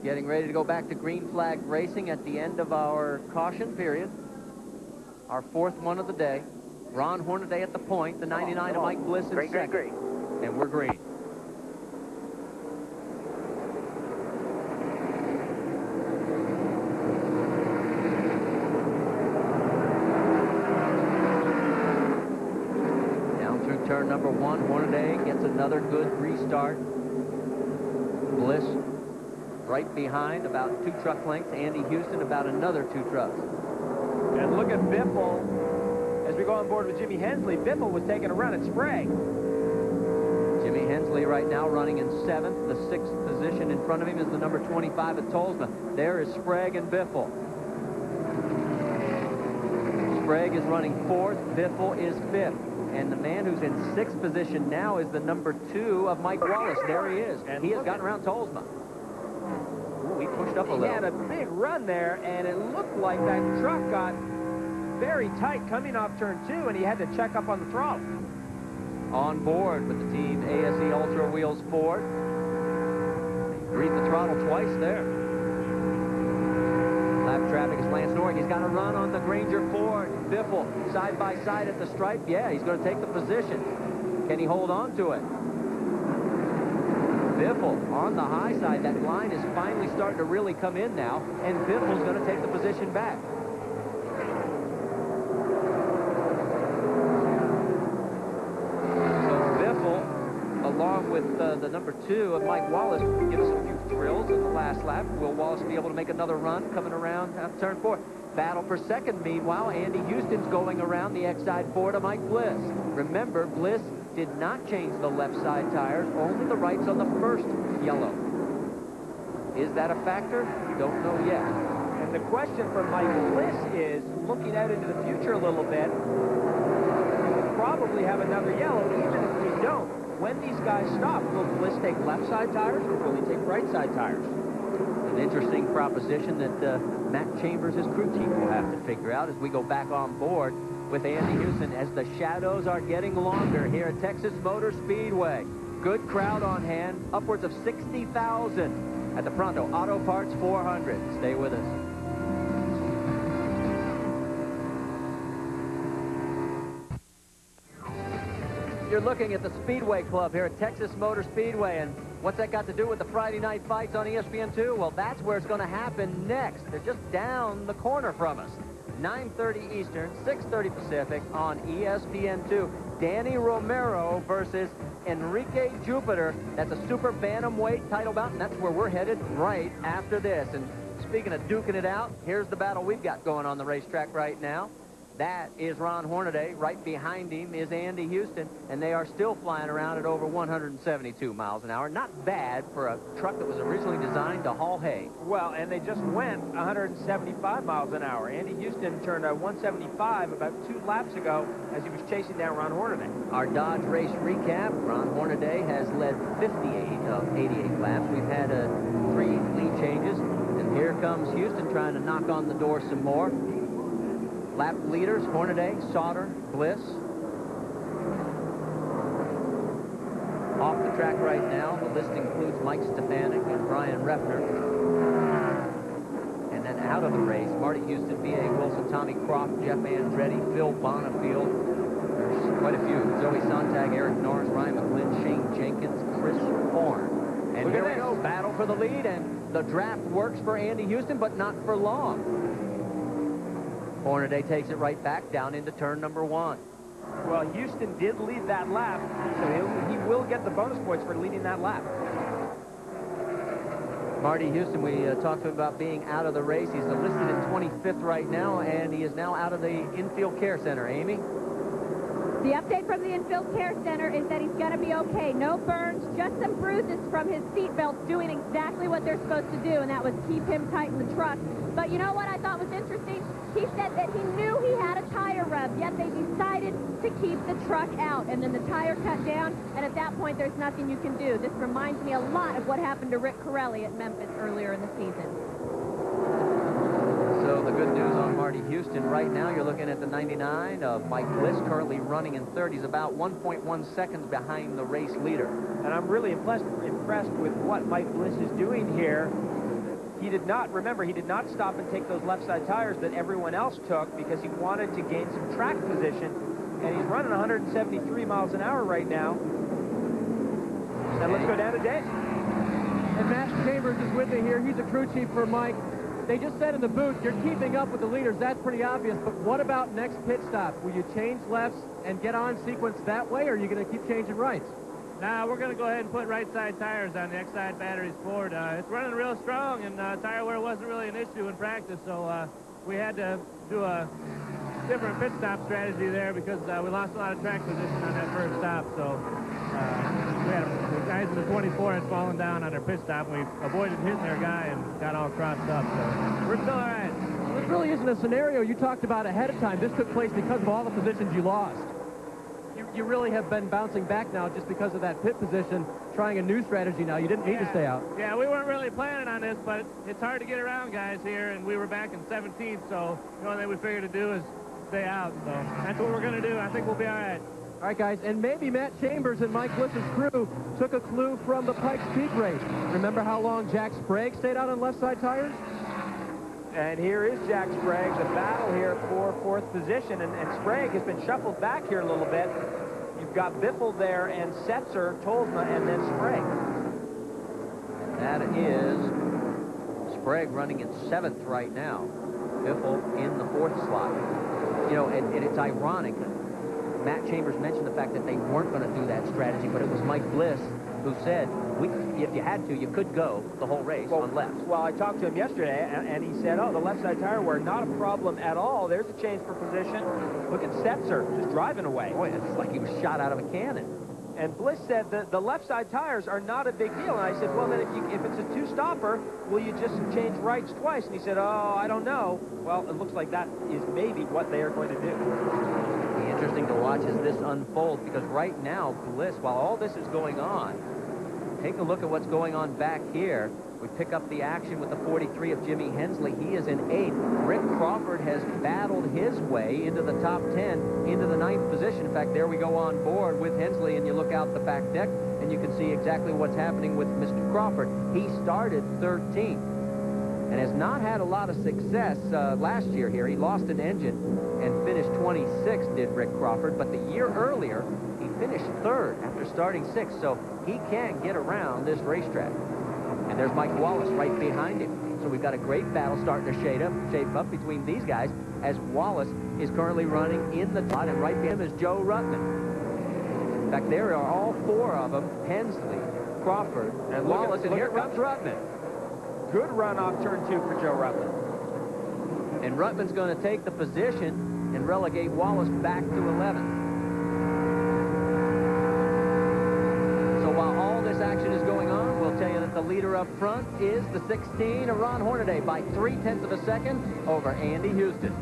Getting ready to go back to green flag racing at the end of our caution period. Our fourth one of the day. Ron Hornaday at the point, the 99 of Mike Bliss in second. Green. And we're green. Down through turn number 1, Hornaday gets another good restart. Bliss right behind, about 2 truck lengths. Andy Houston about another 2 trucks. And look at Biffle. As we go on board with Jimmy Hensley, Biffle was taking a run at Sprague. Jimmy Hensley right now running in 7th. The 6th position in front of him is the number 25 at Tolsma. There is Sprague and Biffle. Sprague is running 4th. Biffle is 5th. And the man who's in 6th position now is the number 2 of Mike Wallace. There he is. And he has gotten around Tolsma. Ooh, he pushed up a little. He had a big run there, and it looked like that truck got very tight coming off turn 2, and he had to check up on the throttle. On board with the team ASE Ultra Wheels Ford. Breathe the throttle twice there. Lap traffic is Lance Norrick. He's got a run on the Granger Ford. Biffle side by side at the stripe. Yeah, he's going to take the position. Can he hold on to it? Biffle on the high side. That line is finally starting to really come in now, and Biffle's going to take the position back. Along with the number 2 of Mike Wallace, give us a few thrills in the last lap. Will Wallace be able to make another run coming around turn 4? Battle for second, meanwhile. Andy Houston's going around the X-side 4 to Mike Bliss. Remember, Bliss did not change the left side tires, only the rights on the first yellow. Is that a factor? Don't know yet. And the question for Mike Bliss is, looking out into the future a little bit, we'll probably have another yellow, even if we don't. When these guys stop, will Bliss take left side tires or will he take right side tires? An interesting proposition that Matt Chambers, his crew chief, will have to figure out as we go back on board with Andy Houston as the shadows are getting longer here at Texas Motor Speedway. Good crowd on hand, upwards of 60,000 at the Pronto Auto Parts 400. Stay with us. You're looking at the Speedway Club here at Texas Motor Speedway, and what's that got to do with the Friday night fights on ESPN2? Well, that's where it's going to happen next. They're just down the corner from us. 9:30 Eastern, 6:30 Pacific on ESPN2. Danny Romero versus Enrique Jupiter. That's a super bantamweight title bout, and that's where we're headed right after this. And speaking of duking it out, here's the battle we've got going on the racetrack right now. That is Ron Hornaday. Right behind him is Andy Houston, and they are still flying around at over 172 miles an hour. Not bad for a truck that was originally designed to haul hay. Well, and they just went 175 miles an hour. Andy Houston turned 175 about 2 laps ago as he was chasing down Ron Hornaday. Our Dodge race recap. Ron Hornaday has led 58 of 88 laps. We've had 3 lead changes, and here comes Houston trying to knock on the door some more. Lap leaders, Hornaday, Sauter, Bliss. Off the track right now, the list includes Mike Stefanik and Brian Refner. And then out of the race, Marty Houston, B.A. Wilson, Tommy Croft, Jeff Andretti, Phil Bonifield. There's quite a few. Zoe Sontag, Eric Norris, Ryan McGlynn, Shane Jenkins, Chris Horn. And here we go, battle for the lead, and the draft works for Andy Houston, but not for long. Hornaday takes it right back down into turn number 1. Well, Houston did lead that lap, so he will get the bonus points for leading that lap. Marty Houston, we talked to him about being out of the race. He's listed in 25th right now, and he is now out of the infield care center. Amy? The update from the infield care center is that he's going to be okay. No burns, just some bruises from his seat belts doing exactly what they're supposed to do, and that was keep him tight in the truck. But you know what I thought was interesting? He said that he knew he had a tire rub, yet they decided to keep the truck out, and then the tire cut down, and at that point there's nothing you can do. This reminds me a lot of what happened to Rick Corelli at Memphis earlier in the season. So the good news on Marty Houston right now, you're looking at the 99 of Mike Bliss, currently running in 30s, about 1.1 seconds behind the race leader. And I'm really impressed with what Mike Bliss is doing here. He did not, remember, he did not stop and take those left side tires that everyone else took because he wanted to gain some track position. And he's running 173 miles an hour right now. And let's go down to Dave. And Matt Chambers is with me here. He's a crew chief for Mike. They just said in the booth, you're keeping up with the leaders. That's pretty obvious. But what about next pit stop? Will you change lefts and get on sequence that way, or are you going to keep changing rights? Now we're going to go ahead and put right side tires on the X side batteries forward. It's running real strong, and tire wear wasn't really an issue in practice, so we had to do a different pit stop strategy there because we lost a lot of track position on that first stop. So we had the guys in the 24 had fallen down on their pit stop. We avoided hitting their guy and got all crossed up. So we're still all right. This really isn't a scenario you talked about ahead of time. This took place because of all the positions you lost. You really have been bouncing back now just because of that pit position, trying a new strategy now. You didn't need to stay out. Yeah, we weren't really planning on this, but it's hard to get around guys here, and we were back in 17th, so the only thing we figured to do is stay out. So that's what we're going to do. I think we'll be all right. All right, guys, and maybe Matt Chambers and Mike Bliss's crew took a clue from the Pikes Peak race. Remember how long Jack Sprague stayed out on left side tires? And here is Jack Sprague, the battle here for fourth position, and Sprague has been shuffled back here a little bit. You've got Biffle there, and Setzer, Tolsma, and then Sprague. And that is Sprague running in 7th right now. Biffle in the 4th slot. You know, and it's ironic. Matt Chambers mentioned the fact that they weren't going to do that strategy, but it was Mike Bliss who said, if you had to, you could go the whole race on left. Well, I talked to him yesterday, and he said, oh, the left side tire wear, not a problem at all. There's a change for position. Look at Setzer, just driving away. Boy, it's like he was shot out of a cannon. And Bliss said that the left side tires are not a big deal. And I said, well, then if it's a two-stopper, will you just change rights twice? And he said, oh, I don't know. Well, it looks like that is maybe what they are going to do. It'll be interesting to watch as this unfolds, because right now, Bliss, while all this is going on, take a look at what's going on back here. We pick up the action with the 43 of Jimmy Hensley. He is in 8th. Rick Crawford has battled his way into the top 10, into the 9th position. In fact, there we go on board with Hensley, and you look out the back deck, and you can see exactly what's happening with Mr. Crawford. He started 13th and has not had a lot of success last year here. He lost an engine and finished 26th, did Rick Crawford, but the year earlier, he finished 3rd after starting 6th, so he can't get around this racetrack. And there's Mike Wallace right behind him. So we've got a great battle starting to shape up between these guys, as Wallace is currently running in the top, and right behind him is Joe Ruttman. In fact, there are all 4 of them, Hensley, Crawford, and Wallace, and here comes Ruttman. Good run off turn 2 for Joe Ruttman. And Ruttman's going to take the position and relegate Wallace back to 11th. So while all this action is going on, we'll tell you that the leader up front is the 16 of Ron Hornaday by 0.3 of a second over Andy Houston.